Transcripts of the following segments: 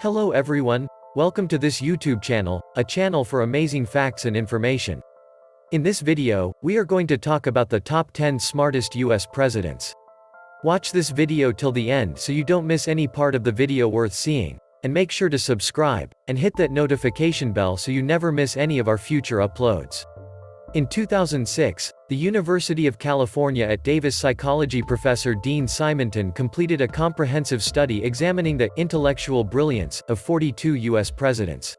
Hello everyone, welcome to this YouTube channel, a channel for amazing facts and information. In this video, we are going to talk about the top 10 smartest US presidents. Watch this video till the end so you don't miss any part of the video worth seeing, and make sure to subscribe, and hit that notification bell so you never miss any of our future uploads. In 2006, the University of California at Davis psychology professor Dean Simonton completed a comprehensive study examining the intellectual brilliance of 42 U.S. presidents.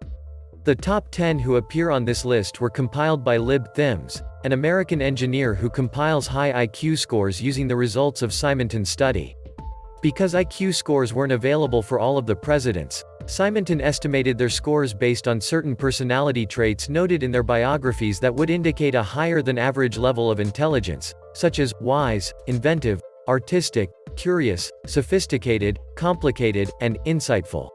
The top 10 who appear on this list were compiled by LibThims, an American engineer who compiles high IQ scores using the results of Simonton's study. Because IQ scores weren't available for all of the presidents, Simonton estimated their scores based on certain personality traits noted in their biographies that would indicate a higher than average level of intelligence, such as wise, inventive, artistic, curious, sophisticated, complicated, and insightful.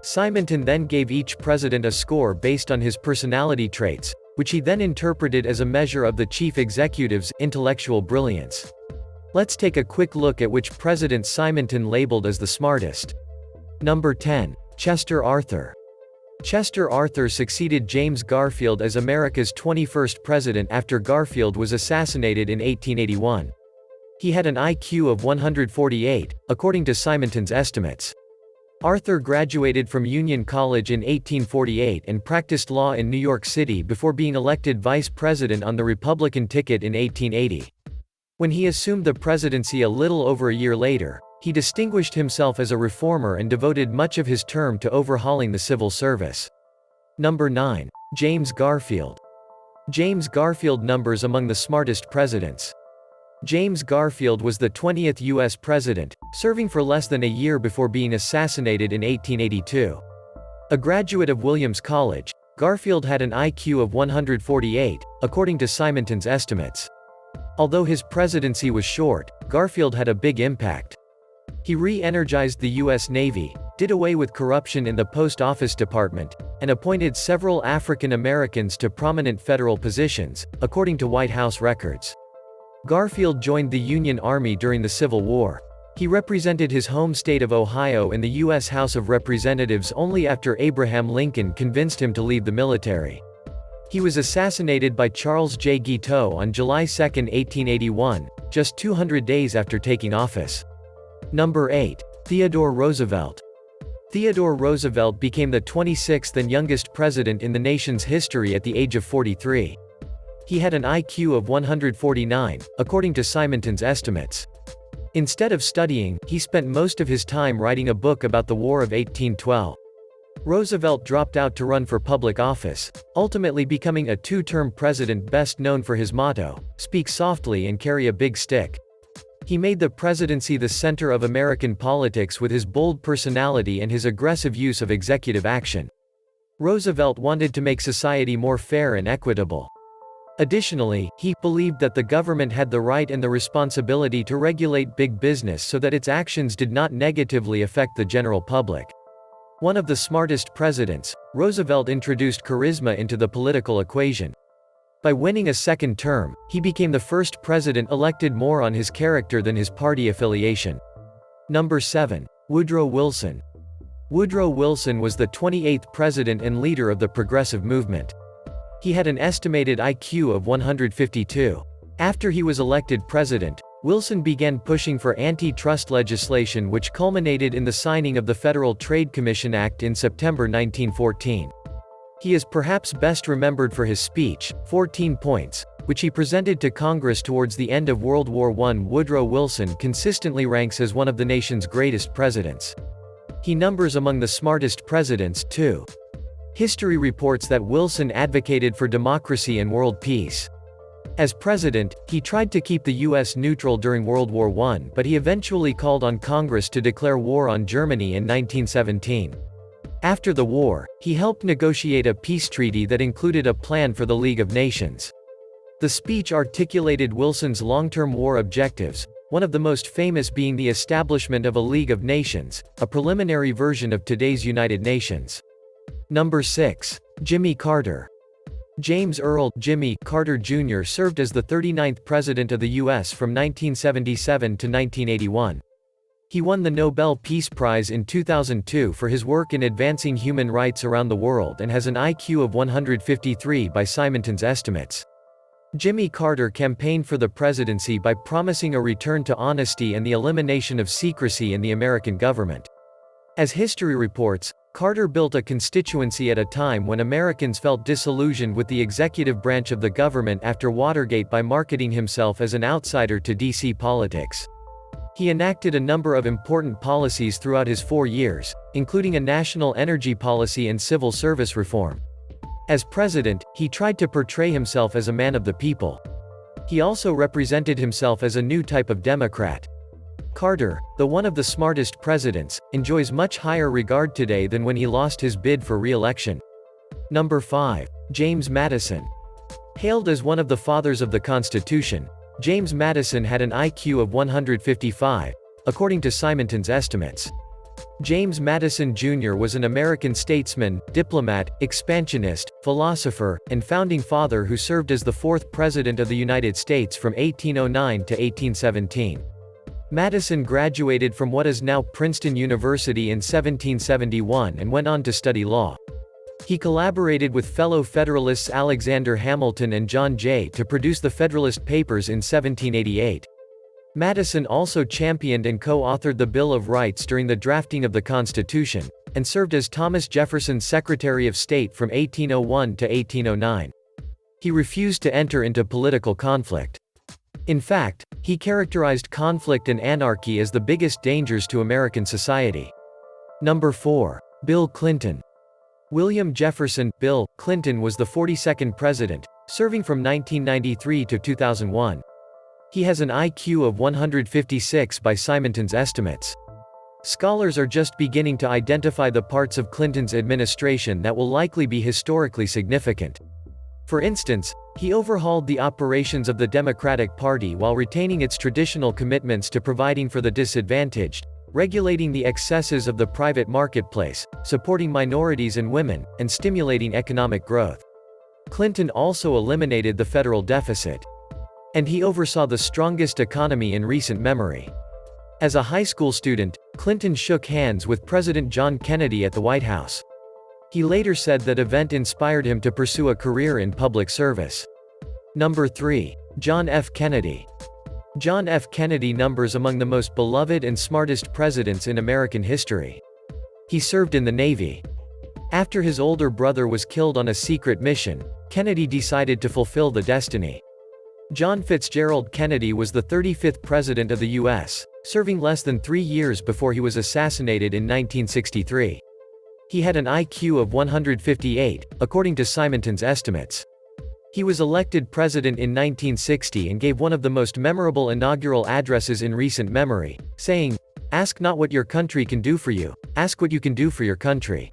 Simonton then gave each president a score based on his personality traits, which he then interpreted as a measure of the chief executive's intellectual brilliance. Let's take a quick look at which president Simonton labeled as the smartest. Number 10. Chester Arthur. Chester Arthur succeeded James Garfield as America's 21st president after Garfield was assassinated in 1881. He had an IQ of 148, according to Simonton's estimates. Arthur graduated from Union College in 1848 and practiced law in New York City before being elected vice president on the Republican ticket in 1880. When he assumed the presidency a little over a year later, he distinguished himself as a reformer and devoted much of his term to overhauling the civil service. Number 9. James Garfield. James Garfield numbers among the smartest presidents. James Garfield was the 20th U.S. president, serving for less than a year before being assassinated in 1882. A graduate of Williams College, Garfield had an IQ of 148, according to Simonton's estimates. Although his presidency was short, Garfield had a big impact. He re-energized the U.S. Navy, did away with corruption in the Post Office Department, and appointed several African Americans to prominent federal positions, according to White House records. Garfield joined the Union Army during the Civil War. He represented his home state of Ohio in the U.S. House of Representatives only after Abraham Lincoln convinced him to leave the military. He was assassinated by Charles J. Guiteau on July 2, 1881, just 200 days after taking office. Number 8. Theodore Roosevelt. Theodore Roosevelt became the 26th and youngest president in the nation's history at the age of 43. He had an IQ of 149, according to Simonton's estimates. Instead of studying, he spent most of his time writing a book about the War of 1812. Roosevelt dropped out to run for public office, ultimately becoming a two-term president best known for his motto, "Speak softly and carry a big stick." He made the presidency the center of American politics with his bold personality and his aggressive use of executive action. Roosevelt wanted to make society more fair and equitable. Additionally, he believed that the government had the right and the responsibility to regulate big business so that its actions did not negatively affect the general public. One of the smartest presidents, Roosevelt introduced charisma into the political equation. By winning a second term, he became the first president elected more on his character than his party affiliation. Number 7. Woodrow Wilson. Woodrow Wilson was the 28th president and leader of the Progressive Movement. He had an estimated IQ of 152. After he was elected president, Wilson began pushing for antitrust legislation which culminated in the signing of the Federal Trade Commission Act in September 1914. He is perhaps best remembered for his speech, 14 Points, which he presented to Congress towards the end of World War I. Woodrow Wilson consistently ranks as one of the nation's greatest presidents. He numbers among the smartest presidents, too. History reports that Wilson advocated for democracy and world peace. As president, he tried to keep the U.S. neutral during World War I, but he eventually called on Congress to declare war on Germany in 1917. After the war, he helped negotiate a peace treaty that included a plan for the League of Nations. The speech articulated Wilson's long-term war objectives, one of the most famous being the establishment of a League of Nations, a preliminary version of today's United Nations. Number 6. Jimmy Carter. James Earl Jimmy Carter Jr. served as the 39th President of the U.S. from 1977 to 1981. He won the Nobel Peace Prize in 2002 for his work in advancing human rights around the world and has an IQ of 153 by Symington's estimates. Jimmy Carter campaigned for the presidency by promising a return to honesty and the elimination of secrecy in the American government. As history reports, Carter built a constituency at a time when Americans felt disillusioned with the executive branch of the government after Watergate by marketing himself as an outsider to D.C. politics. He enacted a number of important policies throughout his 4 years, including a national energy policy and civil service reform. As president, he tried to portray himself as a man of the people. He also represented himself as a new type of Democrat. Carter, though one of the smartest presidents, enjoys much higher regard today than when he lost his bid for re-election. Number 5. James Madison. Hailed as one of the fathers of the Constitution, James Madison had an IQ of 155, according to Symington's estimates. James Madison Jr. was an American statesman, diplomat, expansionist, philosopher, and founding father who served as the 4th President of the United States from 1809 to 1817. Madison graduated from what is now Princeton University in 1771 and went on to study law. He collaborated with fellow Federalists Alexander Hamilton and John Jay to produce the Federalist Papers in 1788. Madison also championed and co-authored the Bill of Rights during the drafting of the Constitution, and served as Thomas Jefferson's Secretary of State from 1801 to 1809. He refused to enter into political conflict. In fact, he characterized conflict and anarchy as the biggest dangers to American society. Number 4. Bill Clinton. William Jefferson Bill Clinton was the 42nd president, serving from 1993 to 2001. He has an IQ of 156 by Symington's estimates. Scholars are just beginning to identify the parts of Clinton's administration that will likely be historically significant. For instance, he overhauled the operations of the Democratic Party while retaining its traditional commitments to providing for the disadvantaged, regulating the excesses of the private marketplace, supporting minorities and women, and stimulating economic growth. Clinton also eliminated the federal deficit. And he oversaw the strongest economy in recent memory. As a high school student, Clinton shook hands with President John Kennedy at the White House. He later said that event inspired him to pursue a career in public service. Number 3. John F. Kennedy. John F. Kennedy numbers among the most beloved and smartest presidents in American history. He served in the Navy. After his older brother was killed on a secret mission, Kennedy decided to fulfill the destiny. John Fitzgerald Kennedy was the 35th President of the U.S., serving less than 3 years before he was assassinated in 1963. He had an IQ of 158, according to Symington's estimates. He was elected president in 1960 and gave one of the most memorable inaugural addresses in recent memory, saying, "Ask not what your country can do for you, ask what you can do for your country."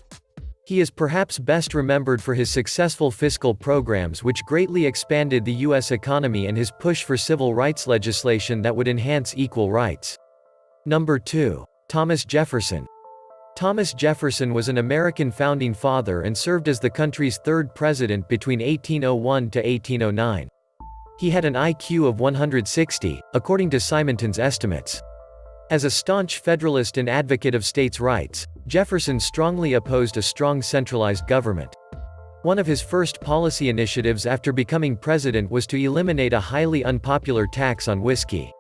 He is perhaps best remembered for his successful fiscal programs which greatly expanded the U.S. economy and his push for civil rights legislation that would enhance equal rights. Number 2. Thomas Jefferson. Thomas Jefferson was an American founding father and served as the country's 3rd president between 1801 to 1809. He had an IQ of 160, according to Symington's estimates. As a staunch Federalist and advocate of states' rights, Jefferson strongly opposed a strong centralized government. One of his first policy initiatives after becoming president was to eliminate a highly unpopular tax on whiskey.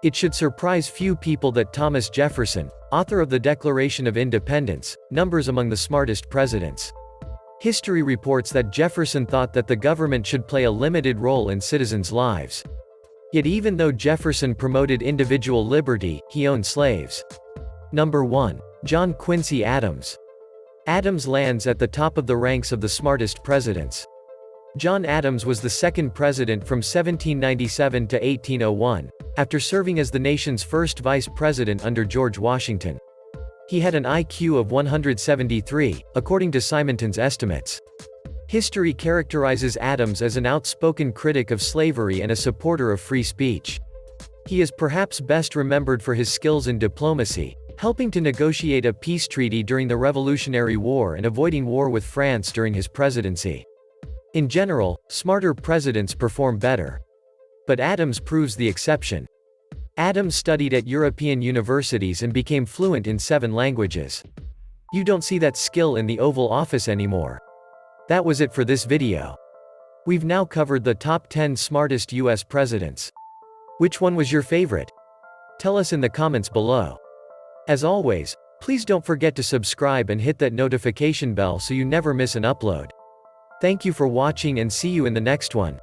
It should surprise few people that Thomas Jefferson, author of the Declaration of Independence, numbers among the smartest presidents. History reports that Jefferson thought that the government should play a limited role in citizens' lives. Yet even though Jefferson promoted individual liberty, he owned slaves. Number 1. John Quincy Adams. Adams lands at the top of the ranks of the smartest presidents. John Adams was the 2nd president from 1797 to 1801, after serving as the nation's first vice president under George Washington. He had an IQ of 173, according to Symington's estimates. History characterizes Adams as an outspoken critic of slavery and a supporter of free speech. He is perhaps best remembered for his skills in diplomacy, helping to negotiate a peace treaty during the Revolutionary War and avoiding war with France during his presidency. In general, smarter presidents perform better. But Adams proves the exception. Adam studied at European universities and became fluent in 7 languages. You don't see that skill in the Oval Office anymore. That was it for this video. We've now covered the top 10 smartest US presidents. Which one was your favorite? Tell us in the comments below. As always, please don't forget to subscribe and hit that notification bell so you never miss an upload. Thank you for watching and see you in the next one.